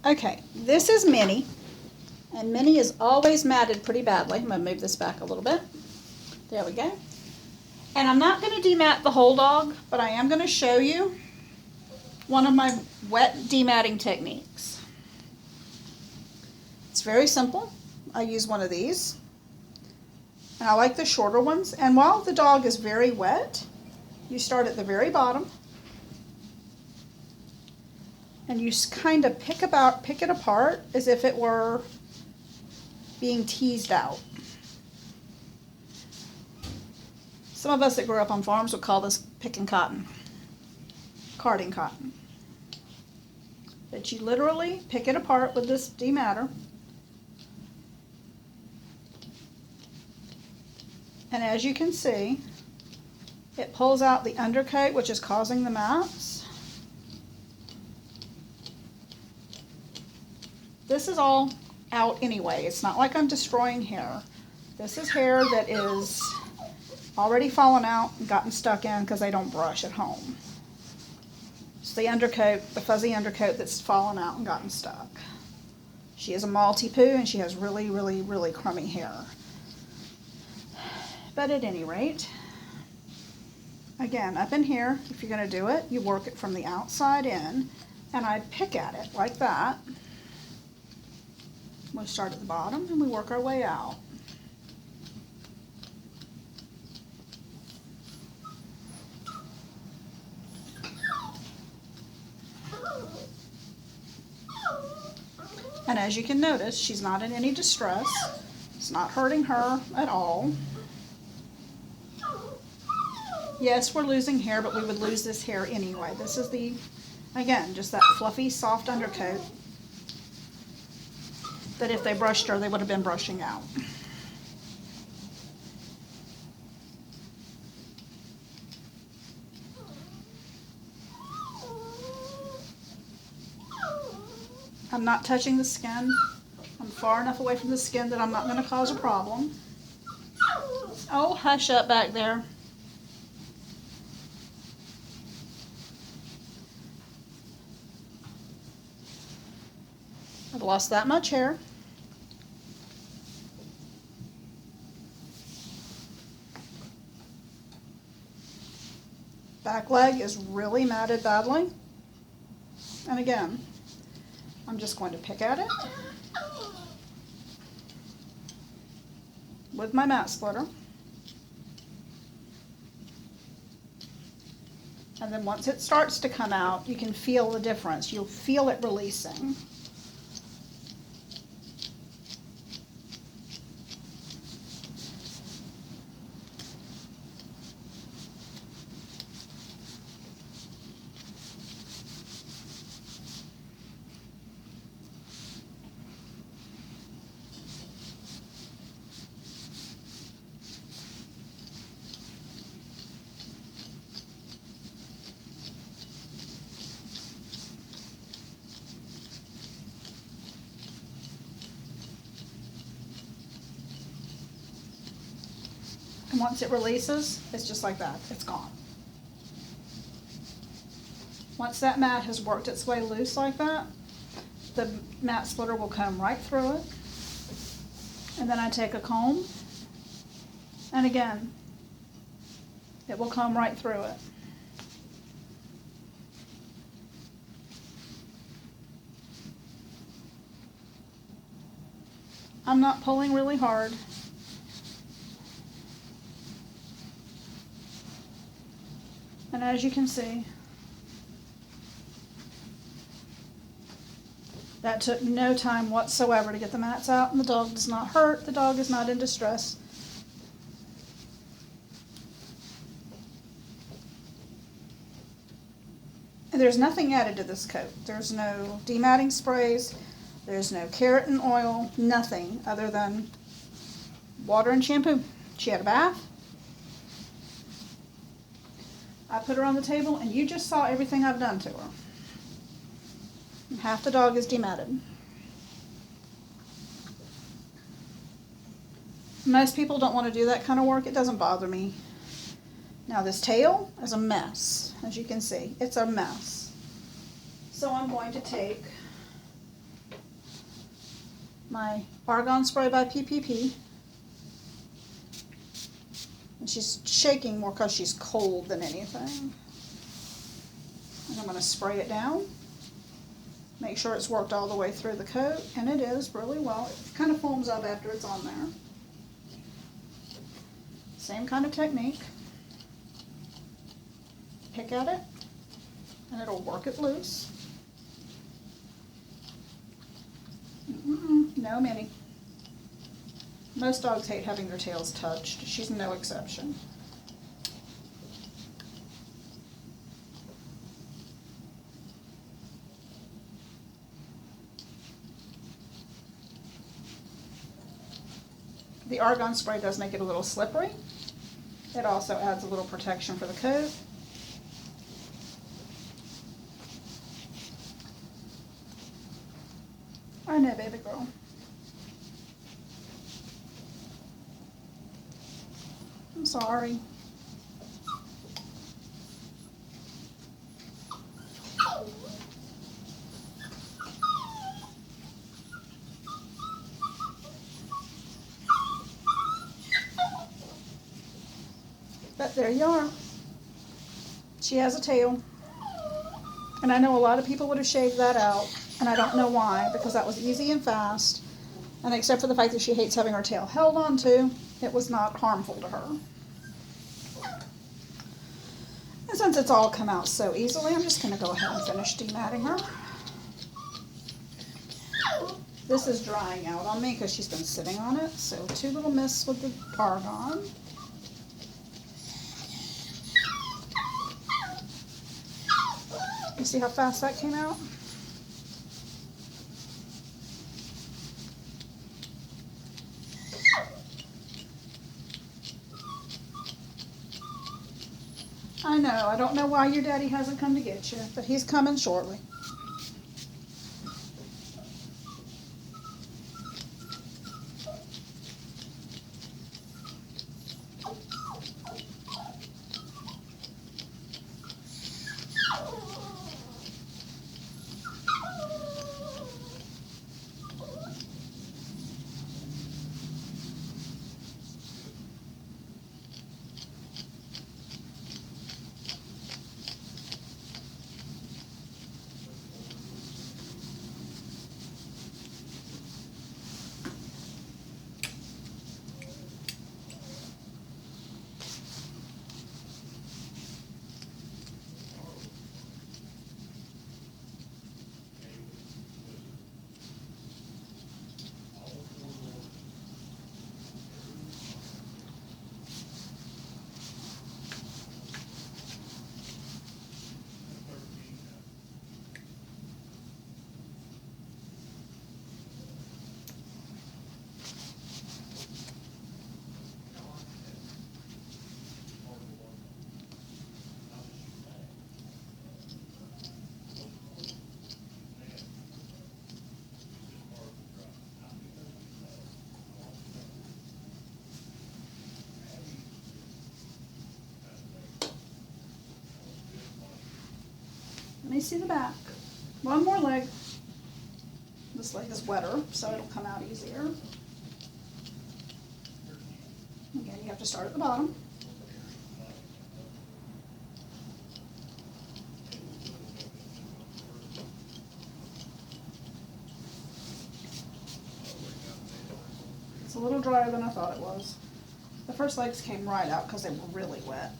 Okay, this is Minnie, and Minnie is always matted pretty badly. I'm going to move this back a little bit. There we go. And I'm not going to demat the whole dog, but I am going to show you one of my wet dematting techniques. It's very simple. I use one of these, and I like the shorter ones. And while the dog is very wet, you start at the very bottom, and you kind of pick it apart as if it were being teased out. Some of us that grew up on farms would call this picking cotton, carding cotton. But you literally pick it apart with this dematter, and as you can see, it pulls out the undercoat, which is causing the mats. This is all out anyway. It's not like I'm destroying hair. This is hair that is already fallen out and gotten stuck in because they don't brush at home. It's the undercoat, the fuzzy undercoat that's fallen out and gotten stuck. She is a Maltipoo and she has really, really, really crummy hair. But at any rate, again, up in here, if you're going to do it, you work it from the outside in, and I pick at it like that. We'll start at the bottom and we work our way out. And as you can notice, she's not in any distress. It's not hurting her at all. Yes, we're losing hair, but we would lose this hair anyway. This is the, again, just that fluffy, soft undercoat that if they brushed her, they would have been brushing out. I'm not touching the skin. I'm far enough away from the skin that I'm not going to cause a problem. Oh, hush up back there. I've lost that much hair. Back leg is really matted badly. And again, I'm just going to pick at it with my mat splitter. And then once it starts to come out, you can feel the difference. You'll feel it releasing. And once it releases, it's just like that. It's gone. Once that mat has worked its way loose like that, the mat splitter will come right through it. And then I take a comb, and again, it will come right through it. I'm not pulling really hard. And as you can see, that took no time whatsoever to get the mats out, and the dog does not hurt, the dog is not in distress. And there's nothing added to this coat. There's no dematting sprays, there's no keratin oil, nothing other than water and shampoo. She had a bath. I put her on the table, and you just saw everything I've done to her. And half the dog is dematted. Most people don't want to do that kind of work. It doesn't bother me. Now this tail is a mess. As you can see, it's a mess. So I'm going to take my Argan Spray by PPP. And she's shaking more because she's cold than anything. And I'm going to spray it down. Make sure it's worked all the way through the coat, and it is really well. It kind of foams up after it's on there. Same kind of technique. Pick at it, and it'll work it loose. No, Minnie. Most dogs hate having their tails touched. She's no exception. The Argan Spray does make it a little slippery. It also adds a little protection for the coat. I know, baby girl. I'm sorry. But there you are. She has a tail. And I know a lot of people would have shaved that out, and I don't know why, because that was easy and fast. And except for the fact that she hates having her tail held onto, it was not harmful to her. And since it's all come out so easily, I'm just going to go ahead and finish dematting her. This is drying out on me because she's been sitting on it. So 2 little mists with the Argan. You see how fast that came out? I know, I don't know why your daddy hasn't come to get you, but he's coming shortly. Let me see the back. One more leg. This leg is wetter, so it'll come out easier. Again, you have to start at the bottom. It's a little drier than I thought it was. The first legs came right out because they were really wet.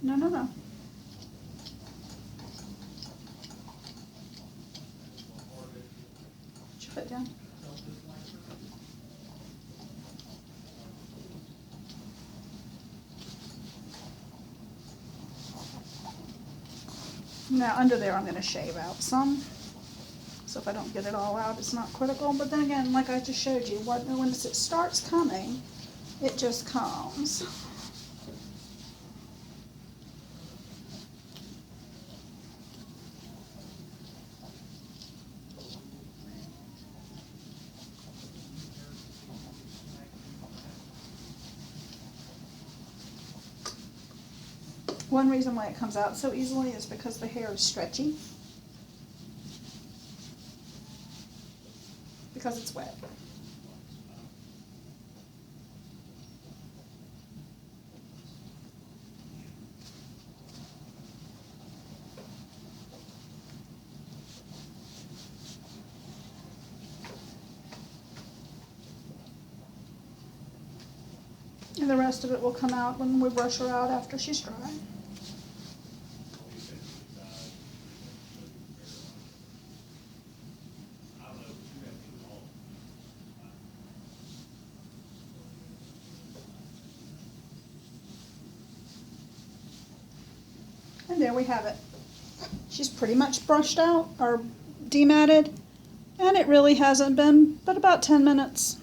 No, no, no. Put your foot down. Now under there I'm going to shave out some. So if I don't get it all out, it's not critical. But then again, like I just showed you, when it starts coming, it just comes. One reason why it comes out so easily is because the hair is stretchy. Because it's wet. And the rest of it will come out when we brush her out after she's dry. And there we have it. She's pretty much brushed out or dematted, and it really hasn't been but about 10 minutes.